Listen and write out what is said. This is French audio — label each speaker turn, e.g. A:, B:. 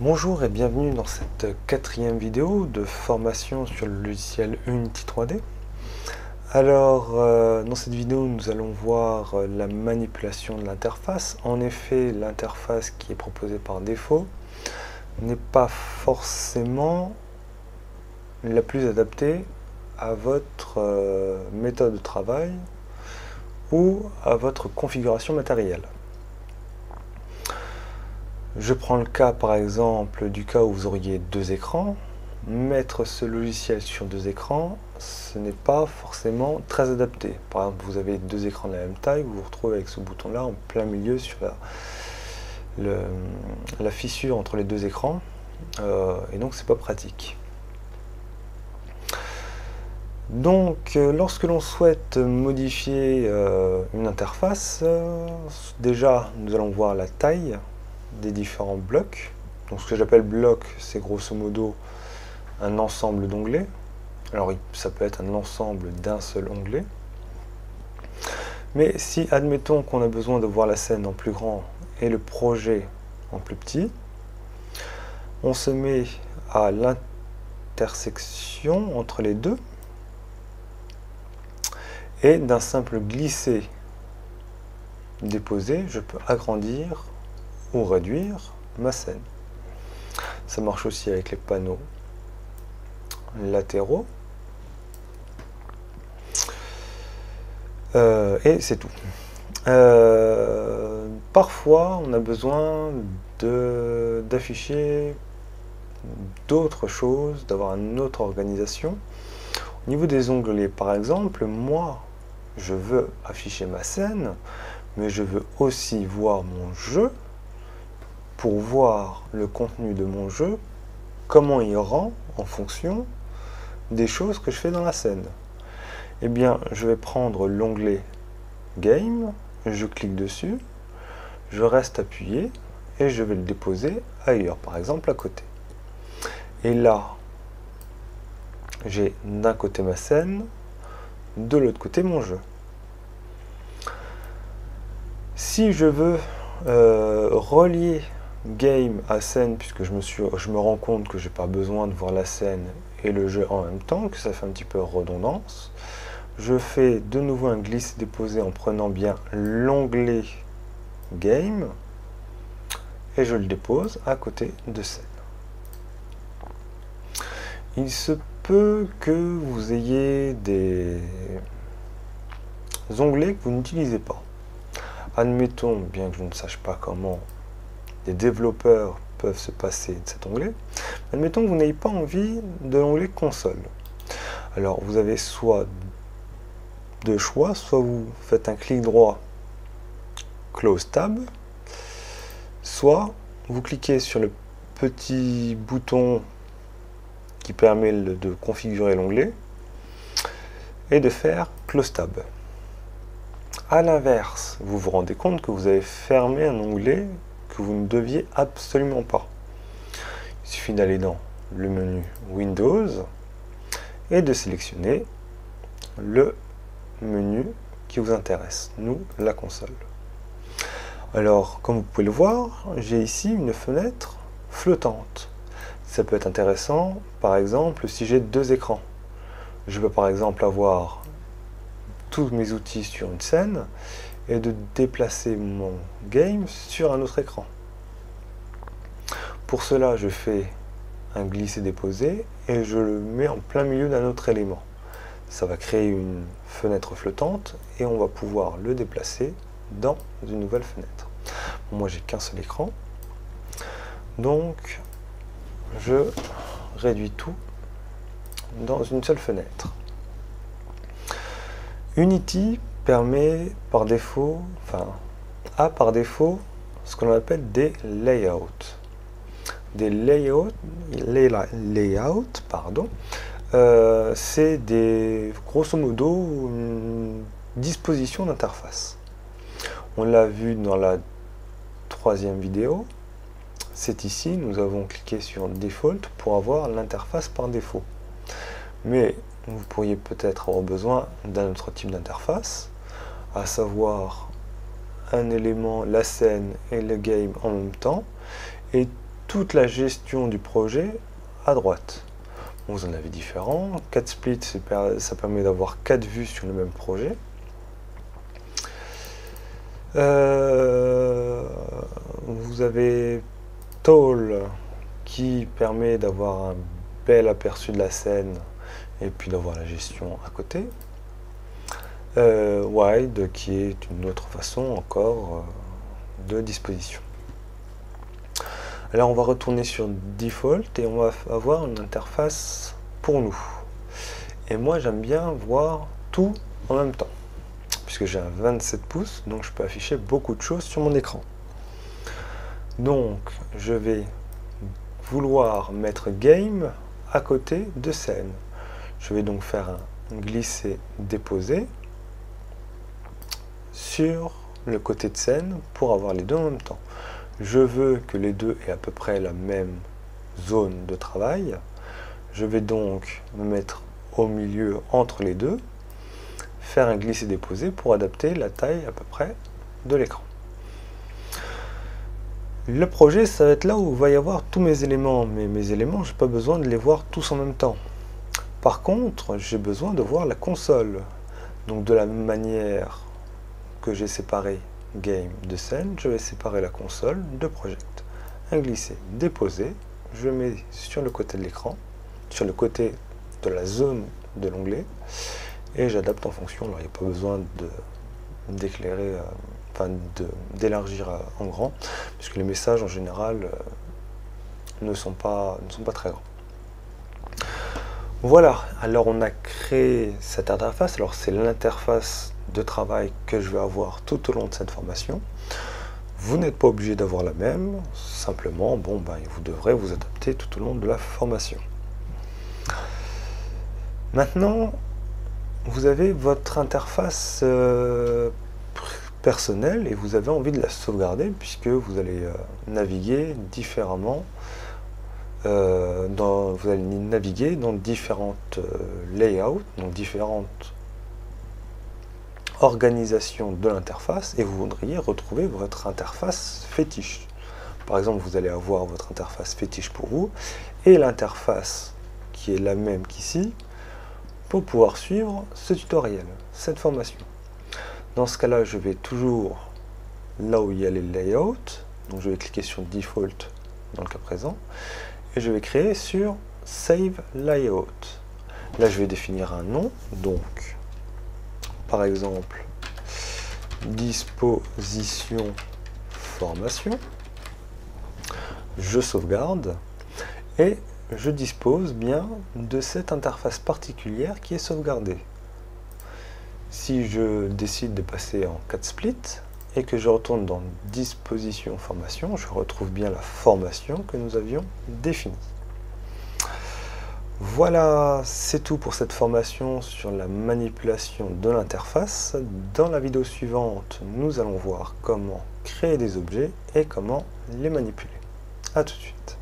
A: Bonjour et bienvenue dans cette quatrième vidéo de formation sur le logiciel Unity 3D. Alors, dans cette vidéo, nous allons voir la manipulation de l'interface. En effet, l'interface qui est proposée par défaut n'est pas forcément la plus adaptée à votre méthode de travail ou à votre configuration matérielle. Je prends le cas par exemple du cas où vous auriez deux écrans. Mettre ce logiciel sur deux écrans, ce n'est pas forcément très adapté. Par exemple, vous avez deux écrans de la même taille, vous vous retrouvez avec ce bouton-là en plein milieu sur la fissure entre les deux écrans, et donc c'est pas pratique. Donc, lorsque l'on souhaite modifier une interface, déjà nous allons voir la taille des différents blocs. Donc ce que j'appelle bloc, c'est grosso modo un ensemble d'onglets. Alors ça peut être un ensemble d'un seul onglet. Mais si, admettons qu'on a besoin de voir la scène en plus grand et le projet en plus petit, on se met à l'intersection entre les deux et d'un simple glisser-déposer, je peux agrandir ou réduire ma scène. Ça marche aussi avec les panneaux latéraux. Et c'est tout. Parfois, on a besoin d'afficher d'autres choses, d'avoir une autre organisation. Au niveau des onglets, par exemple, moi, je veux afficher ma scène, mais je veux aussi voir mon jeu. Pour voir le contenu de mon jeu, comment il rend en fonction des choses que je fais dans la scène. Eh bien, je vais prendre l'onglet Game, je clique dessus, je reste appuyé et je vais le déposer ailleurs, par exemple à côté. Et là, j'ai d'un côté ma scène, de l'autre côté mon jeu. Si je veux relier Game à scène, puisque je me rends compte que j'ai pas besoin de voir la scène et le jeu en même temps, que ça fait un petit peu redondance, je fais de nouveau un glisse-déposer en prenant bien l'onglet Game et je le dépose à côté de scène. Il se peut que vous ayez des onglets que vous n'utilisez pas. Admettons, bien que je ne sache pas comment les développeurs peuvent se passer de cet onglet, admettons que vous n'ayez pas envie de l'onglet console. Alors vous avez soit deux choix, soit vous faites un clic droit, close tab, soit vous cliquez sur le petit bouton qui permet de configurer l'onglet et de faire close tab. A l'inverse, vous vous rendez compte que vous avez fermé un onglet que vous ne deviez absolument pas. Il suffit d'aller dans le menu Windows et de sélectionner le menu qui vous intéresse, nous, la console. Alors, comme vous pouvez le voir, j'ai ici une fenêtre flottante. Ça peut être intéressant, par exemple, si j'ai deux écrans. Je peux par exemple avoir tous mes outils sur une scène et de déplacer mon game sur un autre écran. Pour cela, je fais un glisser-déposer et je le mets en plein milieu d'un autre élément. Ça va créer une fenêtre flottante et on va pouvoir le déplacer dans une nouvelle fenêtre. Bon, moi, j'ai qu'un seul écran, donc je réduis tout dans une seule fenêtre. Unity permet par défaut, a par défaut ce qu'on appelle des layouts. Des layouts, c'est grosso modo une disposition d'interface. On l'a vu dans la troisième vidéo. C'est ici, nous avons cliqué sur Default pour avoir l'interface par défaut. Mais vous pourriez peut-être avoir besoin d'un autre type d'interface, à savoir un élément, la scène et le game en même temps, et toute la gestion du projet à droite. Bon, vous en avez différents. 4 splits, ça permet d'avoir 4 vues sur le même projet. Vous avez Tall qui permet d'avoir un bel aperçu de la scène et puis d'avoir la gestion à côté. Wide qui est une autre façon encore de disposition. Alors on va retourner sur Default et on va avoir une interface pour nous. Et moi j'aime bien voir tout en même temps, puisque j'ai un 27 pouces, donc je peux afficher beaucoup de choses sur mon écran. Donc je vais vouloir mettre Game à côté de scène. Je vais donc faire un glisser-déposer sur le côté de scène pour avoir les deux en même temps. Je veux que les deux aient à peu près la même zone de travail. Je vais donc me mettre au milieu entre les deux, faire un glisser-déposer pour adapter la taille à peu près de l'écran. Le projet, ça va être là où il va y avoir tous mes éléments, mais mes éléments, je n'ai pas besoin de les voir tous en même temps. Par contre, j'ai besoin de voir la console. Donc de la même manière que j'ai séparé Game de scène, je vais séparer la console de Project. Un glisser, déposer, je mets sur le côté de l'écran, sur le côté de la zone de l'onglet, et j'adapte en fonction. Alors il n'y a pas besoin d'éclairer, d'élargir en grand, puisque les messages en général ne sont pas très grands. Voilà, alors on a créé cette interface. Alors c'est l'interface de travail que je vais avoir tout au long de cette formation. Vous n'êtes pas obligé d'avoir la même, simplement, vous devrez vous adapter tout au long de la formation. Maintenant, vous avez votre interface personnelle et vous avez envie de la sauvegarder puisque vous allez naviguer différemment. Vous allez naviguer dans différentes layouts, donc différentes organisation de l'interface et vous voudriez retrouver votre interface fétiche. Par exemple, vous allez avoir votre interface fétiche pour vous et l'interface qui est la même qu'ici pour pouvoir suivre ce tutoriel, cette formation. Dans ce cas-là, je vais toujours là où il y a les layouts, donc je vais cliquer sur Default dans le cas présent et je vais créer sur Save Layout. Là, je vais définir un nom, donc par exemple, disposition formation, je sauvegarde et je dispose bien de cette interface particulière qui est sauvegardée. Si je décide de passer en 4 splits et que je retourne dans disposition formation, je retrouve bien la formation que nous avions définie. Voilà, c'est tout pour cette formation sur la manipulation de l'interface. Dans la vidéo suivante, nous allons voir comment créer des objets et comment les manipuler. A tout de suite.